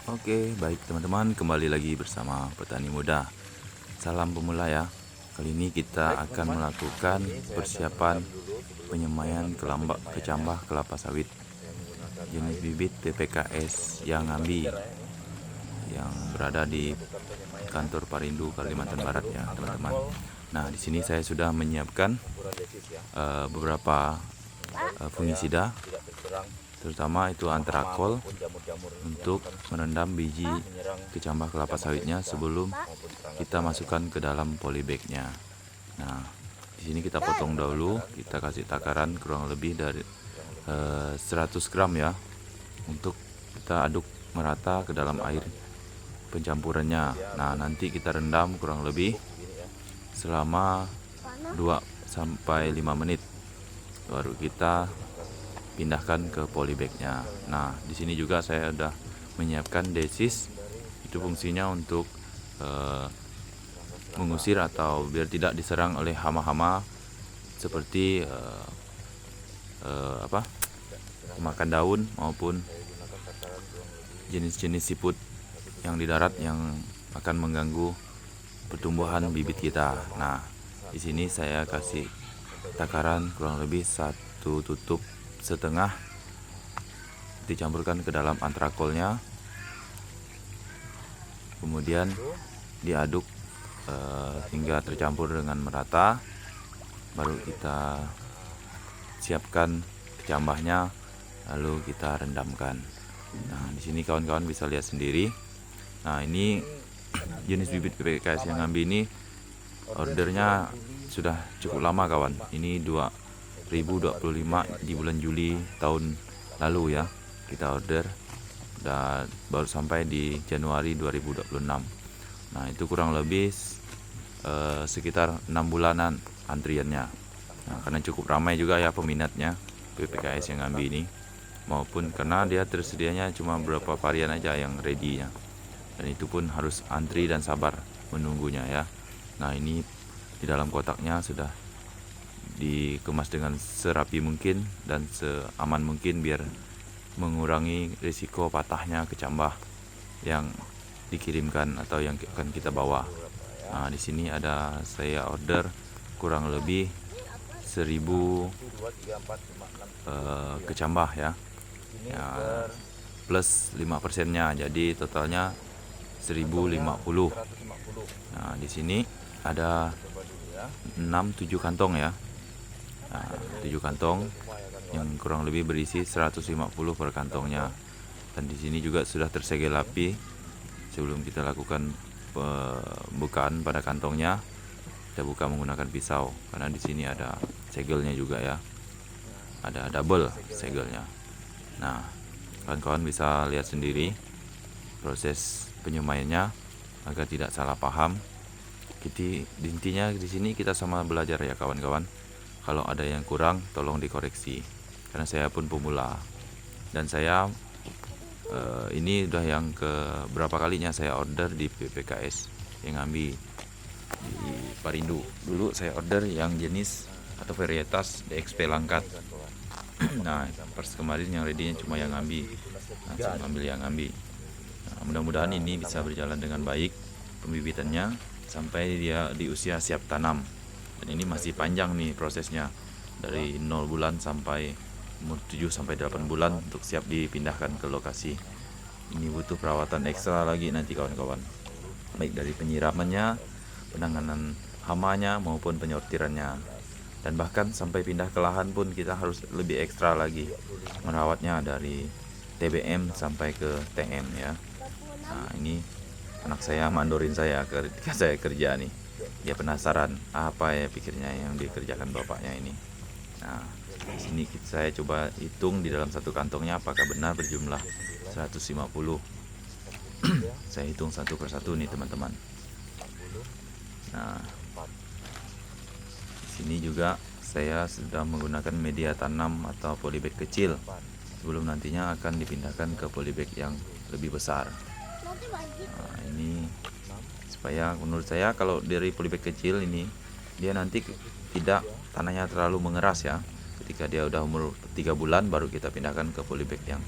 Oke, baik teman-teman, kembali lagi bersama Petani Muda. Salam pemula ya. Kali ini kita akan melakukan persiapan penyemaian kecambah kelapa sawit jenis bibit PPKS yang Ngambi yang berada di kantor Perindu Kalimantan Barat ya, teman-teman. Nah, di sini saya sudah menyiapkan beberapa fungisida, terutama itu antrakol untuk merendam biji kecambah kelapa sawitnya sebelum kita masukkan ke dalam polybagnya. Nah, di sini kita potong dahulu, kita kasih takaran kurang lebih dari 100 gram ya, untuk kita aduk merata ke dalam air pencampurannya. Nah, nanti kita rendam kurang lebih selama 2 sampai 5 menit. Baru kita pindahkan ke polybagnya. Nah, di sini juga saya sudah menyiapkan desis. Itu fungsinya untuk mengusir atau biar tidak diserang oleh hama-hama seperti pemakan daun maupun jenis-jenis siput yang di darat yang akan mengganggu pertumbuhan bibit kita. Nah, di sini saya kasih takaran kurang lebih 1,5 tutup dicampurkan ke dalam antrakolnya, kemudian diaduk hingga tercampur dengan merata. Baru kita siapkan kecambahnya, lalu kita rendamkan. Nah, di sini kawan-kawan bisa lihat sendiri. Nah, ini jenis bibit PPKS yang Ngambi ini ordernya sudah cukup lama kawan. Ini 2025 di bulan Juli tahun lalu ya, kita order, dan baru sampai di Januari 2026. Nah, itu kurang lebih sekitar 6 bulanan antriannya. Nah, karena cukup ramai juga ya peminatnya PPKS yang Ngambi ini, maupun karena dia tersedianya cuma beberapa varian aja yang ready-nya, dan itu pun harus antri dan sabar menunggunya ya. Nah, ini di dalam kotaknya sudah dikemas dengan serapi mungkin dan seaman mungkin biar mengurangi risiko patahnya kecambah yang dikirimkan atau yang akan kita bawa. Nah, di sini ada saya order kurang lebih 1000 kecambah ya, plus 5%-nya, jadi totalnya 1050. Nah, di sini ada 6-7 kantong ya. Nah, 7 kantong yang kurang lebih berisi 150 per kantongnya. Dan di sini juga sudah tersegel api sebelum kita lakukan pembukaan pada kantongnya. Kita buka menggunakan pisau karena di sini ada segelnya juga ya. Ada double segelnya. Nah, kawan-kawan bisa lihat sendiri proses penyemaiannya agar tidak salah paham. Intinya di sini kita sama belajar ya kawan-kawan. Kalau ada yang kurang tolong dikoreksi, karena saya pun pemula dan saya ini udah yang ke berapa kalinya saya order di PPKS yang Ngambi di Perindu. Dulu saya order yang jenis atau varietas DXP Langkat. Nah, pas kemarin yang ready-nya cuma yang Ngambi, langsung ambil yang Ngambi. Nah, mudah-mudahan ini bisa berjalan dengan baik pembibitannya sampai dia di usia siap tanam. Dan ini masih panjang nih prosesnya, dari 0 bulan sampai umur 7 sampai 8 bulan untuk siap dipindahkan ke lokasi. Ini butuh perawatan ekstra lagi nanti kawan-kawan, baik dari penyiramannya, penanganan hamanya maupun penyortirannya, dan bahkan sampai pindah ke lahan pun kita harus lebih ekstra lagi merawatnya, dari TBM sampai ke TM ya. Nah, ini anak saya mandorin saya ketika saya kerja nih. Dia penasaran apa ya pikirnya yang dikerjakan bapaknya ini. Nah, di sini saya coba hitung di dalam satu kantongnya apakah benar berjumlah 150. Saya hitung satu persatu nih teman-teman. Nah, di sini juga saya sudah menggunakan media tanam atau polybag kecil sebelum nantinya akan dipindahkan ke polybag yang lebih besar. Nah, ini supaya menurut saya kalau dari polybag kecil ini dia nanti tidak tanahnya terlalu mengeras ya. Ketika dia udah umur 3 bulan baru kita pindahkan ke polybag yang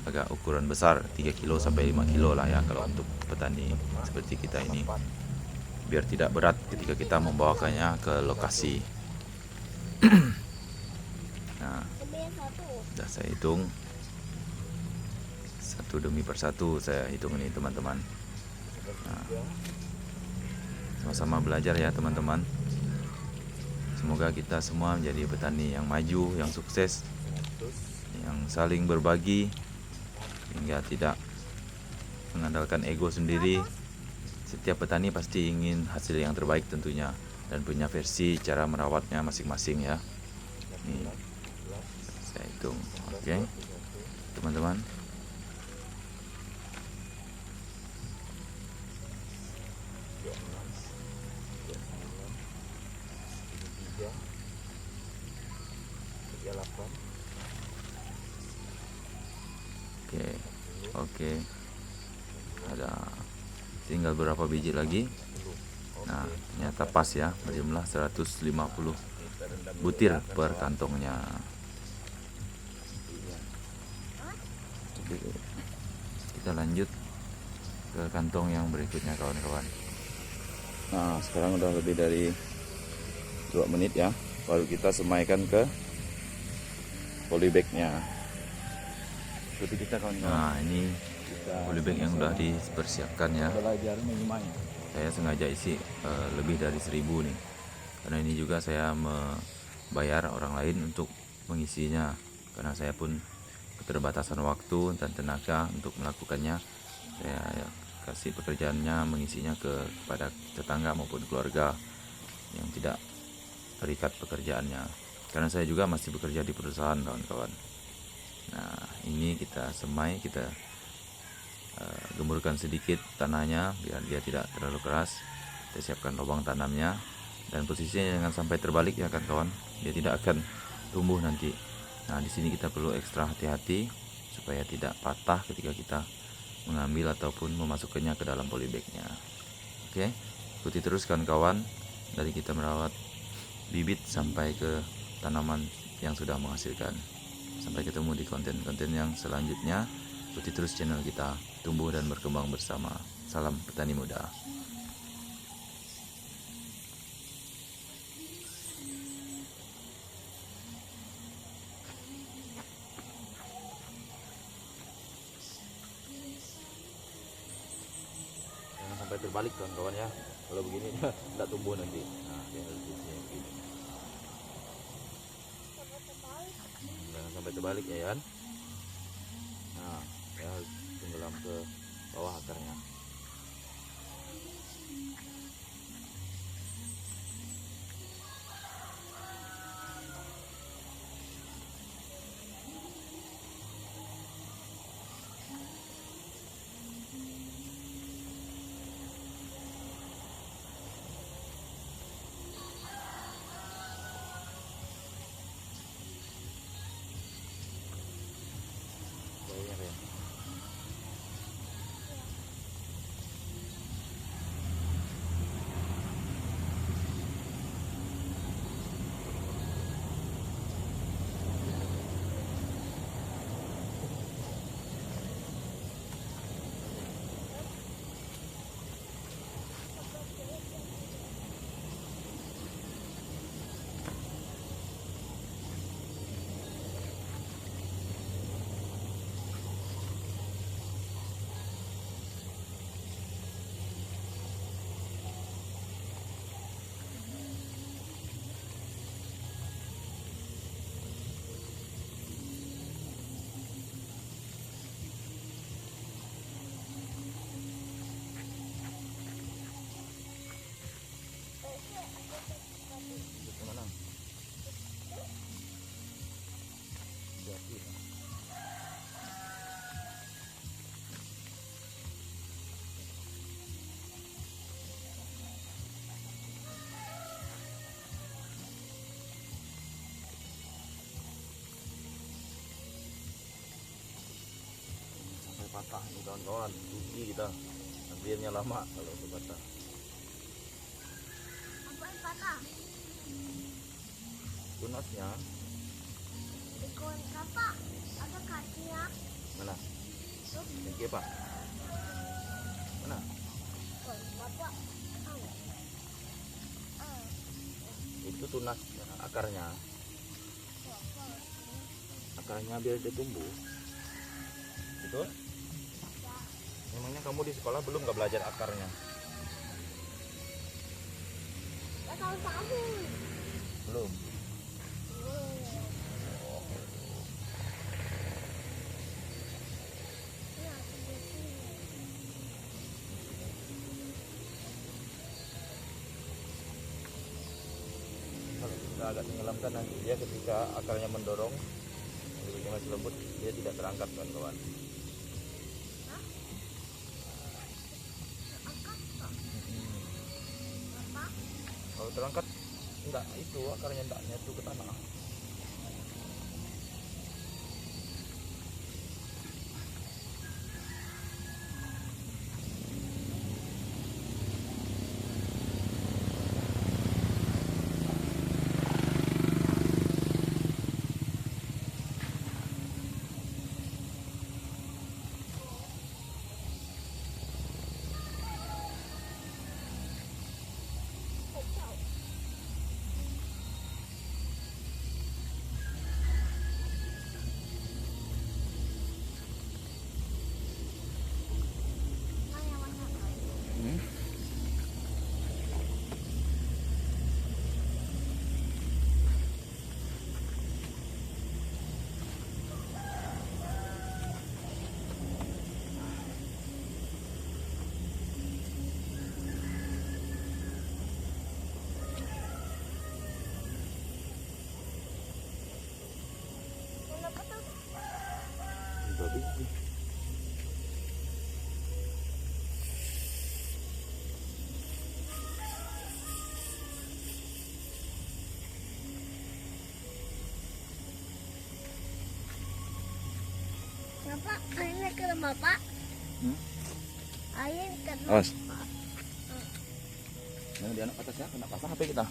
agak ukuran besar, 3 kilo sampai 5 kilo lah ya kalau untuk petani seperti kita ini, biar tidak berat ketika kita membawakannya ke lokasi. Nah, sudah saya hitung satu demi persatu, saya hitung ini teman-teman. Nah, sama-sama belajar ya teman-teman. Semoga kita semua menjadi petani yang maju, yang sukses, yang saling berbagi, hingga tidak mengandalkan ego sendiri. Setiap petani pasti ingin hasil yang terbaik tentunya, dan punya versi cara merawatnya masing-masing ya. Ini saya hitung, oke teman-teman. Oke, ada tinggal berapa biji lagi. Nah, ternyata pas ya, berjumlah 150 butir per kantongnya. Oke, kita lanjut ke kantong yang berikutnya kawan-kawan. Nah, sekarang udah lebih dari 2 menit ya, baru kita semaikan ke polybagnya. Seperti kita kawan-kawan. Nah, ini polybag yang udah dipersiapkan ya. Saya sengaja isi lebih dari 1000 nih, karena ini juga saya membayar orang lain untuk mengisinya, karena saya pun keterbatasan waktu dan tenaga untuk melakukannya. Saya kasih pekerjaannya mengisinya kepada tetangga maupun keluarga yang tidak terikat pekerjaannya, karena saya juga masih bekerja di perusahaan kawan-kawan. Nah, ini kita semai, kita gemburkan sedikit tanahnya biar dia tidak terlalu keras. Kita siapkan lubang tanamnya, dan posisinya jangan sampai terbalik ya kawan-kawan, dia tidak akan tumbuh nanti. Nah, di sini kita perlu ekstra hati-hati supaya tidak patah ketika kita mengambil ataupun memasukkannya ke dalam polybagnya. Oke, ikuti terus kawan-kawan, dari kita merawat bibit sampai ke tanaman yang sudah menghasilkan. Sampai ketemu di konten-konten yang selanjutnya. Ikuti terus channel kita, tumbuh dan berkembang bersama. Salam petani muda. Jangan sampai terbalik kawan-kawan ya. Kalau begini tidak tumbuh nanti. Nah, begini. Jangan sampai terbalik ya kan. Nah, ya harus tenggelam ke bawah akarnya. Patah nih kawan-kawan, rugi kita, antriannya lama kalau itu patah. Apa yang patah? Tunasnya. Ekor apa? Atau kakinya? Mana? Ini apa? Mana? Itu tunas akarnya. Akarnya biar dia tumbuh. Betul? Memangnya kamu di sekolah belum nggak belajar akarnya? Belum. Kalau kita agak tenggelamkan nanti dia ketika akarnya mendorong, bibitnya masih lembut, dia tidak terangkat kawan-kawan. Kalau terangkat, enggak, itu akarnya enggak nyatu ke tanah. Babi. Bapak, airnya ke Bapak. Air ke Awas. Bapak. Yang di anak atas ya, kena pasang HP kita.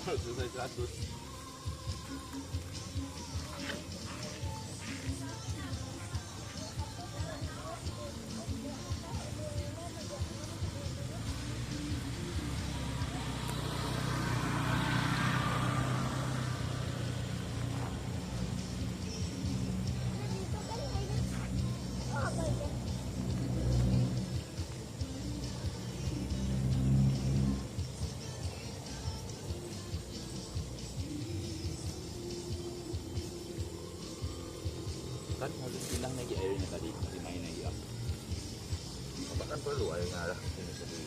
Selesai 100. Oh, apa itu? Kan harus pindah lagi airnya tadi, masih main lagi ya. Bapak kan perlu airnya lah. Ini jadi